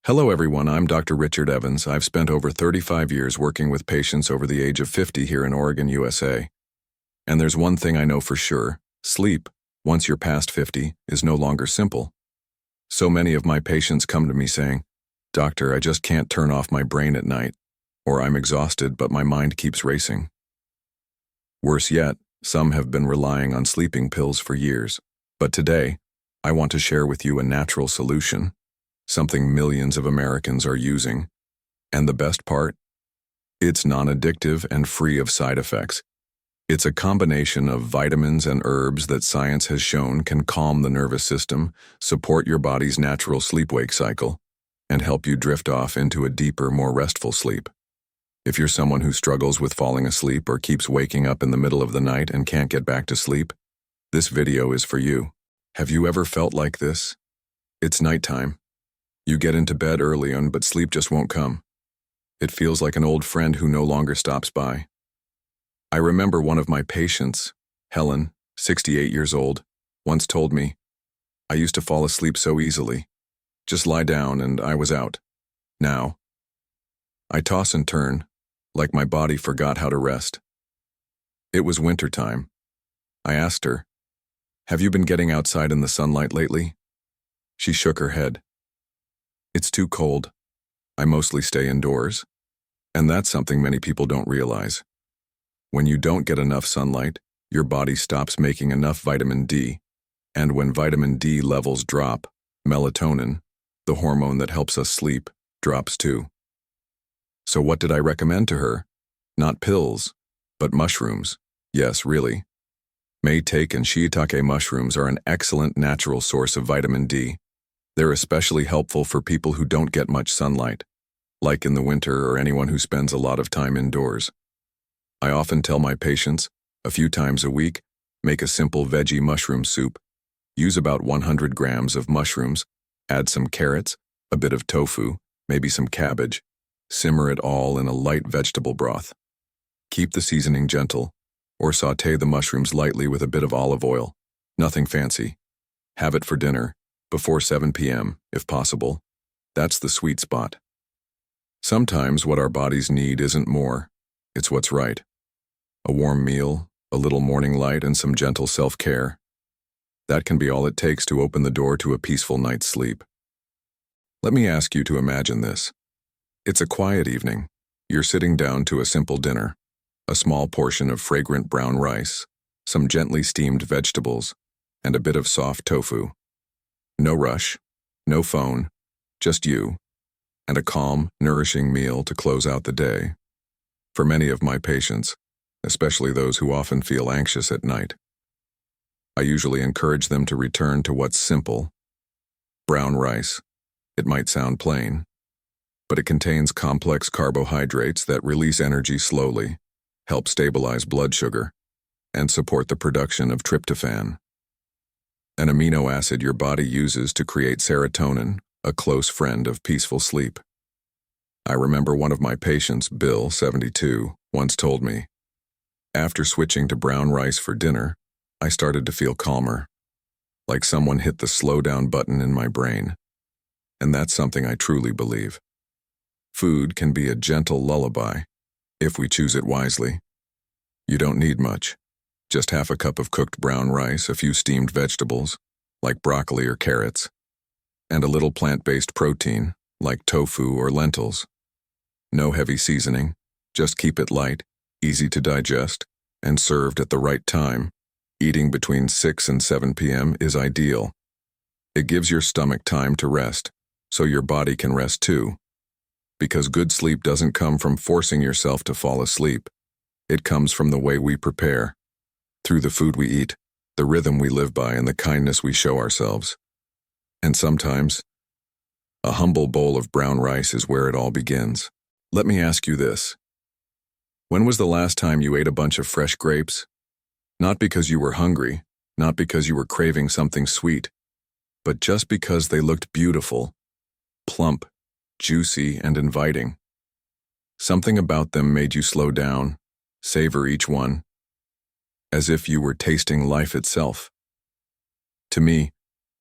Hello everyone, I'm Dr. Richard Evans. I've spent over 35 years working with patients over the age of 50 here in Oregon, USA. And there's one thing I know for sure: sleep, once you're past 50, is no longer simple. So many of my patients come to me saying, "Doctor, I just can't turn off my brain at night," or "I'm exhausted but my mind keeps racing." Worse yet, some have been relying on sleeping pills for years. But today, I want to share with you a natural solution, something millions of Americans are using. And the best part? It's non-addictive and free of side effects. It's a combination of vitamins and herbs that science has shown can calm the nervous system, support your body's natural sleep-wake cycle, and help you drift off into a deeper, more restful sleep. If you're someone who struggles with falling asleep or keeps waking up in the middle of the night and can't get back to sleep, this video is for you. Have you ever felt like this? It's nighttime. You get into bed early but sleep just won't come. It feels like an old friend who no longer stops by. I remember one of my patients, Helen, 68 years old, once told me, "I used to fall asleep so easily. Just lie down and I was out. Now, I toss and turn, like my body forgot how to rest." It was wintertime. I asked her, "Have you been getting outside in the sunlight lately?" She shook her head. "It's too cold. I mostly stay indoors." And that's something many people don't realize. When you don't get enough sunlight, your body stops making enough vitamin D. And when vitamin D levels drop, melatonin, the hormone that helps us sleep, drops too. So what did I recommend to her? Not pills, but mushrooms. Yes, really. Maitake and shiitake mushrooms are an excellent natural source of vitamin D. They're especially helpful for people who don't get much sunlight, like in the winter or anyone who spends a lot of time indoors. I often tell my patients, a few times a week, make a simple veggie mushroom soup. Use about 100 grams of mushrooms, add some carrots, a bit of tofu, maybe some cabbage. Simmer it all in a light vegetable broth. Keep the seasoning gentle, or sauté the mushrooms lightly with a bit of olive oil. Nothing fancy. Have it for dinner, before 7 p.m., if possible. That's the sweet spot. Sometimes what our bodies need isn't more, it's what's right. A warm meal, a little morning light, and some gentle self-care. That can be all it takes to open the door to a peaceful night's sleep. Let me ask you to imagine this. It's a quiet evening. You're sitting down to a simple dinner. A small portion of fragrant brown rice, some gently steamed vegetables, and a bit of soft tofu. No rush, no phone, just you, and a calm, nourishing meal to close out the day. For many of my patients, especially those who often feel anxious at night, I usually encourage them to return to what's simple. Brown rice. It might sound plain, but it contains complex carbohydrates that release energy slowly, help stabilize blood sugar, and support the production of tryptophan, an amino acid your body uses to create serotonin, a close friend of peaceful sleep. I remember one of my patients, Bill, 72, once told me, "After switching to brown rice for dinner, I started to feel calmer, like someone hit the slow down button in my brain." And that's something I truly believe. Food can be a gentle lullaby, if we choose it wisely. You don't need much. Just half a cup of cooked brown rice, a few steamed vegetables, like broccoli or carrots, and a little plant-based protein, like tofu or lentils. No heavy seasoning, just keep it light, easy to digest, and served at the right time. Eating between 6 and 7 p.m. is ideal. It gives your stomach time to rest, so your body can rest too. Because good sleep doesn't come from forcing yourself to fall asleep. It comes from the way we prepare, through the food we eat, the rhythm we live by, and the kindness we show ourselves. And sometimes, a humble bowl of brown rice is where it all begins. Let me ask you this. When was the last time you ate a bunch of fresh grapes? Not because you were hungry, not because you were craving something sweet, but just because they looked beautiful, plump, juicy, and inviting. Something about them made you slow down, savor each one, as if you were tasting life itself. To me,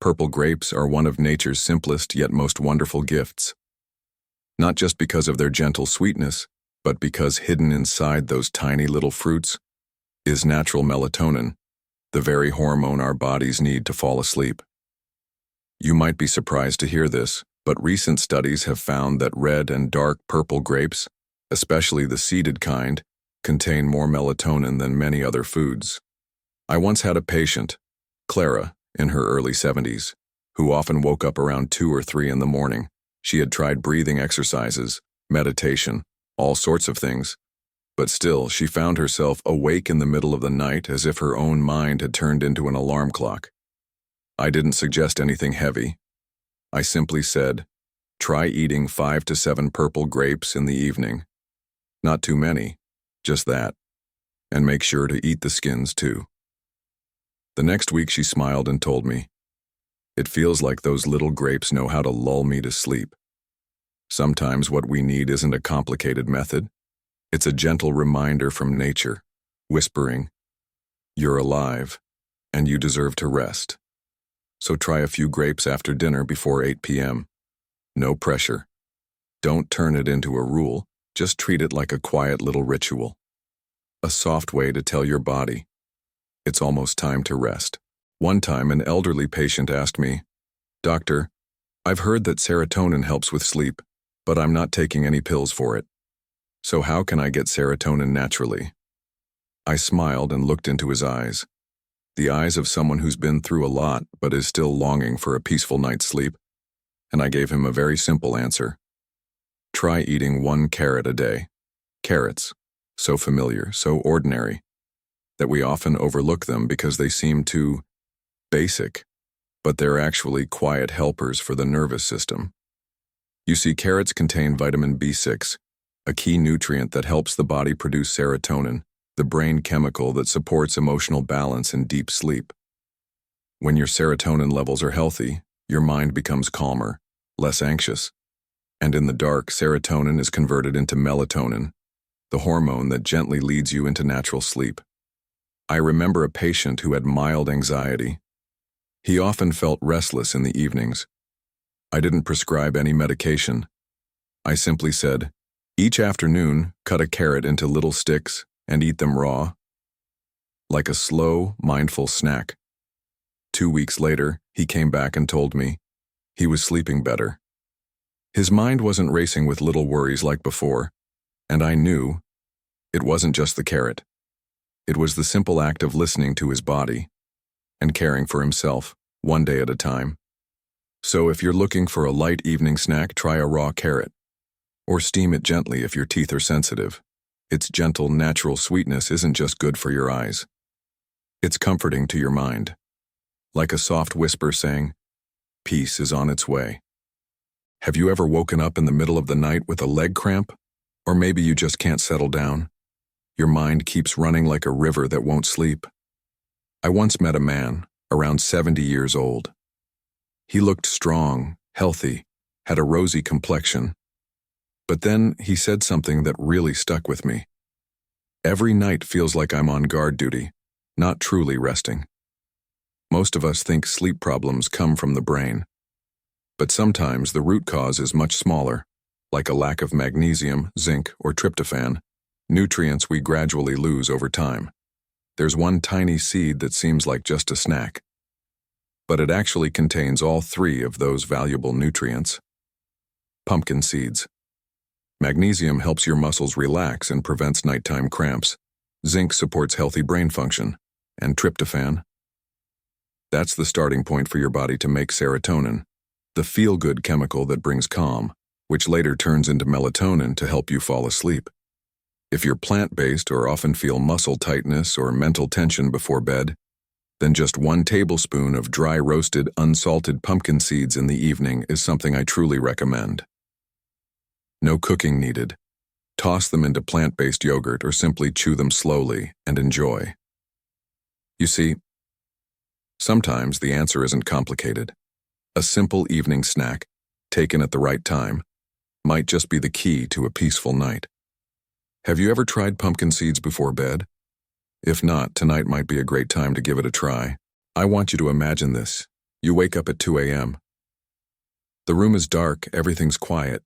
purple grapes are one of nature's simplest yet most wonderful gifts. Not just because of their gentle sweetness, but because hidden inside those tiny little fruits is natural melatonin, the very hormone our bodies need to fall asleep. You might be surprised to hear this, but recent studies have found that red and dark purple grapes, especially the seeded kind, contain more melatonin than many other foods. I once had a patient, Clara, in her early 70s, who often woke up around 2 or 3 in the morning. She had tried breathing exercises, meditation, all sorts of things, but still she found herself awake in the middle of the night as if her own mind had turned into an alarm clock. I didn't suggest anything heavy. I simply said, try eating 5 to 7 purple grapes in the evening. Not too many, just that. And make sure to eat the skins too. The next week she smiled and told me, it feels like those little grapes know how to lull me to sleep. Sometimes what we need isn't a complicated method. It's a gentle reminder from nature, whispering, you're alive, and you deserve to rest. So try a few grapes after dinner before 8 p.m. No pressure. Don't turn it into a rule, just treat it like a quiet little ritual. A soft way to tell your body, it's almost time to rest. One time, an elderly patient asked me, Doctor, I've heard that serotonin helps with sleep, but I'm not taking any pills for it. So how can I get serotonin naturally? I smiled and looked into his eyes. The eyes of someone who's been through a lot but is still longing for a peaceful night's sleep, and I gave him a very simple answer. Try eating 1 carrot a day. Carrots, so familiar, so ordinary, that we often overlook them because they seem too basic, but they're actually quiet helpers for the nervous system. You see, carrots contain vitamin B6, a key nutrient that helps the body produce serotonin, the brain chemical that supports emotional balance and deep sleep. When your serotonin levels are healthy, your mind becomes calmer, less anxious. And in the dark, serotonin is converted into melatonin, the hormone that gently leads you into natural sleep. I remember a patient who had mild anxiety. He often felt restless in the evenings. I didn't prescribe any medication. I simply said, each afternoon, cut a carrot into little sticks and eat them raw, like a slow, mindful snack. 2 weeks later, he came back and told me he was sleeping better. His mind wasn't racing with little worries like before, and I knew it wasn't just the carrot. It was the simple act of listening to his body and caring for himself, one day at a time. So if you're looking for a light evening snack, try a raw carrot, or steam it gently if your teeth are sensitive. Its gentle, natural sweetness isn't just good for your eyes. It's comforting to your mind, like a soft whisper saying, peace is on its way. Have you ever woken up in the middle of the night with a leg cramp? Or maybe you just can't settle down? Your mind keeps running like a river that won't sleep. I once met a man, around 70 years old. He looked strong, healthy, had a rosy complexion. But then he said something that really stuck with me. Every night feels like I'm on guard duty, not truly resting. Most of us think sleep problems come from the brain. But sometimes the root cause is much smaller, like a lack of magnesium, zinc, or tryptophan, nutrients we gradually lose over time. There's one tiny seed that seems like just a snack, but it actually contains all 3 of those valuable nutrients. Pumpkin seeds. Magnesium helps your muscles relax and prevents nighttime cramps. Zinc supports healthy brain function. And tryptophan? That's the starting point for your body to make serotonin, the feel-good chemical that brings calm, which later turns into melatonin to help you fall asleep. If you're plant-based or often feel muscle tightness or mental tension before bed, then just 1 tablespoon of dry roasted, unsalted pumpkin seeds in the evening is something I truly recommend. No cooking needed. Toss them into plant-based yogurt or simply chew them slowly and enjoy. You see, sometimes the answer isn't complicated. A simple evening snack, taken at the right time, might just be the key to a peaceful night. Have you ever tried pumpkin seeds before bed? If not, tonight might be a great time to give it a try. I want you to imagine this. You wake up at 2 a.m. The room is dark, everything's quiet.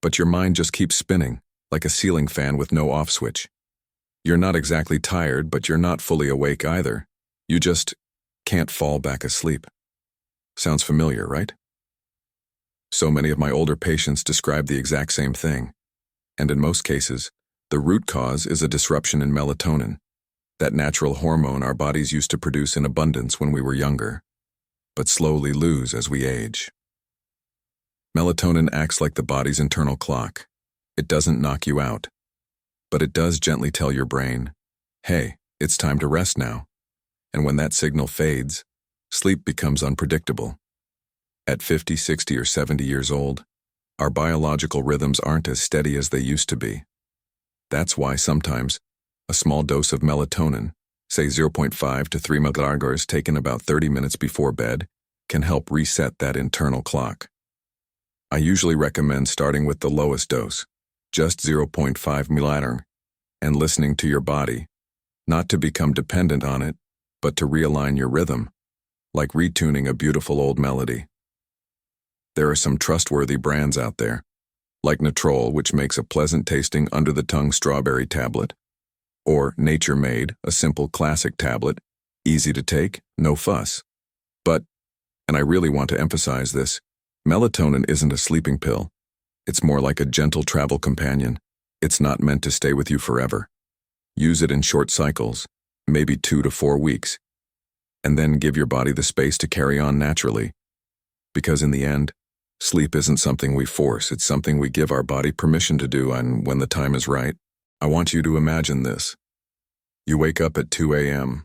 but your mind just keeps spinning, like a ceiling fan with no off switch. You're not exactly tired, but you're not fully awake either. You just can't fall back asleep. Sounds familiar, right? So many of my older patients describe the exact same thing. And in most cases, the root cause is a disruption in melatonin, that natural hormone our bodies used to produce in abundance when we were younger, but slowly lose as we age. Melatonin acts like the body's internal clock. It doesn't knock you out, but it does gently tell your brain, hey, it's time to rest now. And when that signal fades, sleep becomes unpredictable. At 50, 60, or 70 years old, our biological rhythms aren't as steady as they used to be. That's why sometimes a small dose of melatonin, say 0.5 to 3 mg taken about 30 minutes before bed, can help reset that internal clock. I usually recommend starting with the lowest dose, just 0.5 mg, and listening to your body, not to become dependent on it, but to realign your rhythm, like retuning a beautiful old melody. There are some trustworthy brands out there, like Natrol, which makes a pleasant-tasting under-the-tongue strawberry tablet, or Nature Made, a simple classic tablet, easy to take, no fuss. But, and I really want to emphasize this, melatonin isn't a sleeping pill. It's more like a gentle travel companion. It's not meant to stay with you forever. Use it in short cycles, maybe 2 to 4 weeks, and then give your body the space to carry on naturally. Because in the end, sleep isn't something we force, it's something we give our body permission to do, and when the time is right, I want you to imagine this. You wake up at 2 a.m.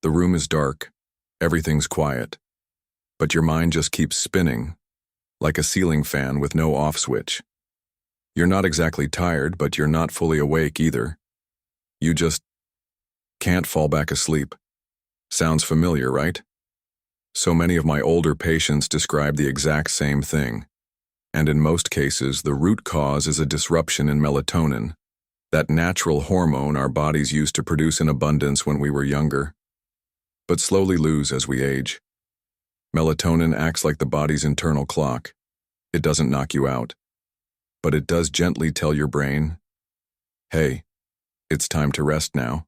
The room is dark, everything's quiet, but your mind just keeps spinning, like a ceiling fan with no off switch. You're not exactly tired, but you're not fully awake either. You just can't fall back asleep. Sounds familiar, right? So many of my older patients describe the exact same thing. And in most cases, the root cause is a disruption in melatonin, that natural hormone our bodies used to produce in abundance when we were younger, but slowly lose as we age. Melatonin acts like the body's internal clock. It doesn't knock you out, but it does gently tell your brain, hey, it's time to rest now.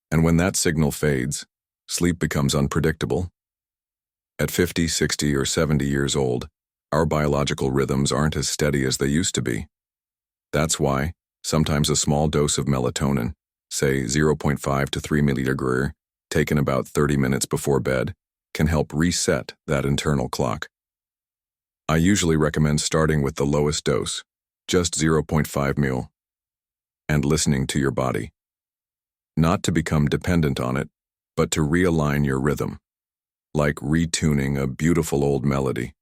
And when that signal fades, sleep becomes unpredictable. At 50, 60, or 70 years old, our biological rhythms aren't as steady as they used to be. That's why sometimes a small dose of melatonin, say 0.5 to 3 mg, taken about 30 minutes before bed, can help reset that internal clock. I usually recommend starting with the lowest dose, just 0.5 ml, and listening to your body. Not to become dependent on it, but to realign your rhythm, like retuning a beautiful old melody.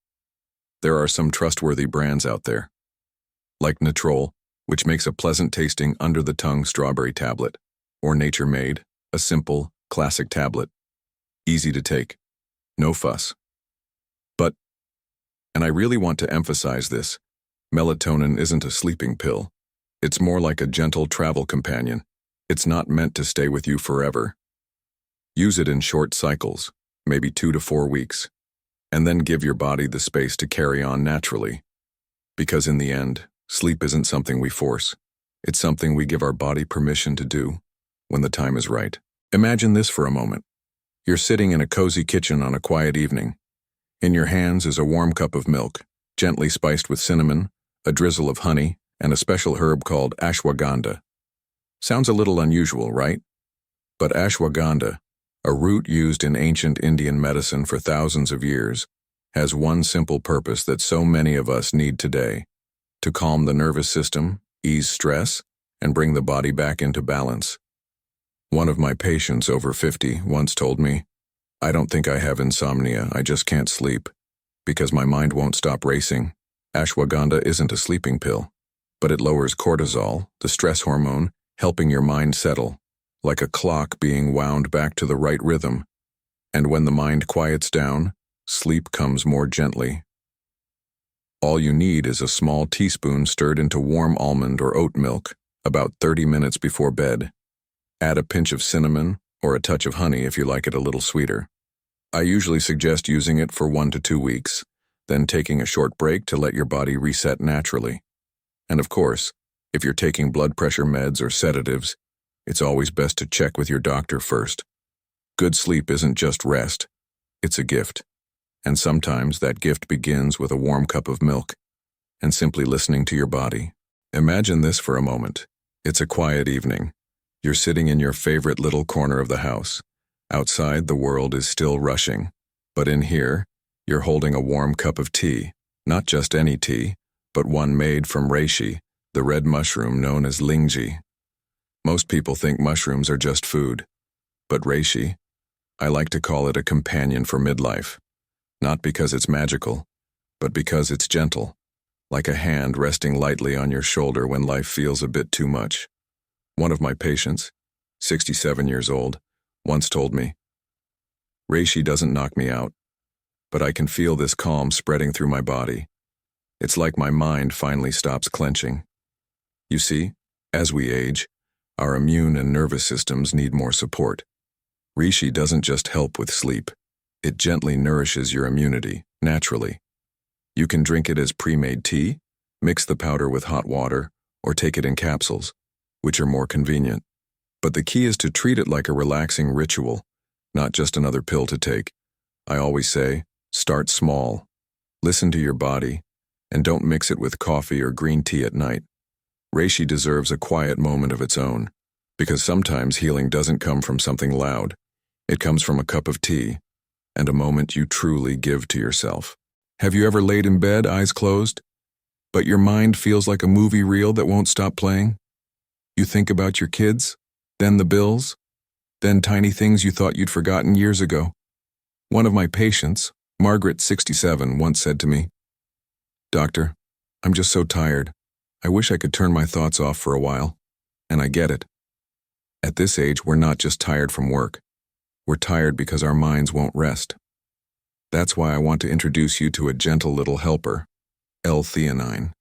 There are some trustworthy brands out there, like Natrol, which makes a pleasant-tasting under-the-tongue strawberry tablet, or Nature Made, a simple, classic tablet, easy to take, no fuss. But, and I really want to emphasize this, melatonin isn't a sleeping pill. It's more like a gentle travel companion. It's not meant to stay with you forever. Use it in short cycles, maybe 2 to 4 weeks, and then give your body the space to carry on naturally. Because in the end, sleep isn't something we force. It's something we give our body permission to do when the time is right. Imagine this for a moment. You're sitting in a cozy kitchen on a quiet evening. In your hands is a warm cup of milk, gently spiced with cinnamon, a drizzle of honey, and a special herb called ashwagandha. Sounds a little unusual, right? But ashwagandha, a root used in ancient Indian medicine for thousands of years, has one simple purpose that so many of us need today: to calm the nervous system, ease stress, and bring the body back into balance. One of my patients over 50 once told me, "I don't think I have insomnia, I just can't sleep, because my mind won't stop racing." Ashwagandha isn't a sleeping pill, but it lowers cortisol, the stress hormone, helping your mind settle, like a clock being wound back to the right rhythm. And when the mind quiets down, sleep comes more gently. All you need is a small teaspoon stirred into warm almond or oat milk about 30 minutes before bed. Add a pinch of cinnamon or a touch of honey if you like it a little sweeter. I usually suggest using it for 1 to 2 weeks, then taking a short break to let your body reset naturally. And of course, if you're taking blood pressure meds or sedatives, it's always best to check with your doctor first. Good sleep isn't just rest, it's a gift. And sometimes that gift begins with a warm cup of milk and simply listening to your body. Imagine this for a moment. It's a quiet evening. You're sitting in your favorite little corner of the house. Outside, the world is still rushing. But in here, you're holding a warm cup of tea. Not just any tea, but one made from reishi, the red mushroom known as lingji. Most people think mushrooms are just food. But reishi, I like to call it a companion for midlife. Not because it's magical, but because it's gentle, like a hand resting lightly on your shoulder when life feels a bit too much. One of my patients, 67 years old, once told me, "Reishi doesn't knock me out, but I can feel this calm spreading through my body. It's like my mind finally stops clenching." You see, as we age, our immune and nervous systems need more support. Reishi doesn't just help with sleep. It gently nourishes your immunity, naturally. You can drink it as pre-made tea, mix the powder with hot water, or take it in capsules, which are more convenient. But the key is to treat it like a relaxing ritual, not just another pill to take. I always say, start small. Listen to your body, and don't mix it with coffee or green tea at night. Reishi deserves a quiet moment of its own, because sometimes healing doesn't come from something loud. It comes from a cup of tea, and a moment you truly give to yourself. Have you ever laid in bed, eyes closed, but your mind feels like a movie reel that won't stop playing? You think about your kids, then the bills, then tiny things you thought you'd forgotten years ago. One of my patients, Margaret, 67, once said to me, "Doctor, I'm just so tired. I wish I could turn my thoughts off for a while." And I get it. At this age, we're not just tired from work. We're tired because our minds won't rest. That's why I want to introduce you to a gentle little helper, L-theanine.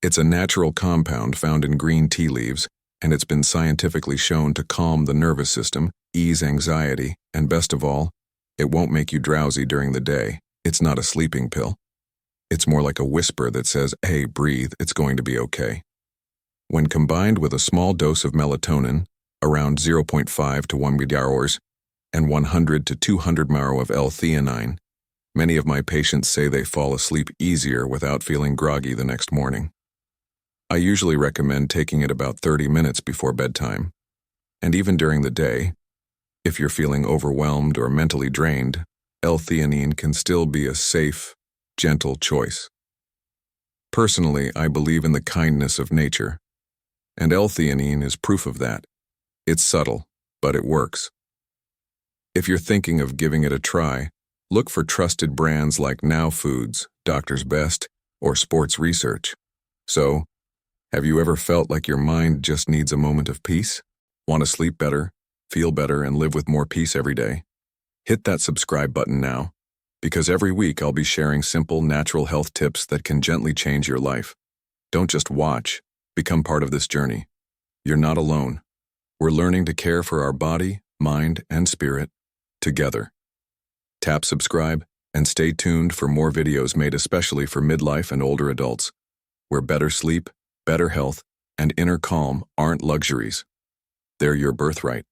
It's a natural compound found in green tea leaves, and it's been scientifically shown to calm the nervous system, ease anxiety, and best of all, it won't make you drowsy during the day. It's not a sleeping pill. It's more like a whisper that says, "Hey, breathe, it's going to be okay." When combined with a small dose of melatonin, around 0.5 to 1 mg/h, and 100 to 200 mg of L-theanine, many of my patients say they fall asleep easier without feeling groggy the next morning. I usually recommend taking it about 30 minutes before bedtime. And even during the day, if you're feeling overwhelmed or mentally drained, L-theanine can still be a safe, gentle choice. Personally, I believe in the kindness of nature, and L-theanine is proof of that. It's subtle, but it works. If you're thinking of giving it a try, look for trusted brands like Now Foods, Doctor's Best, or Sports Research. So, have you ever felt like your mind just needs a moment of peace? Want to sleep better, feel better, and live with more peace every day? Hit that subscribe button now, because every week I'll be sharing simple, natural health tips that can gently change your life. Don't just watch, become part of this journey. You're not alone. We're learning to care for our body, mind, and spirit together. Tap subscribe and stay tuned for more videos made especially for midlife and older adults, where better sleep, better health, and inner calm aren't luxuries. They're your birthright.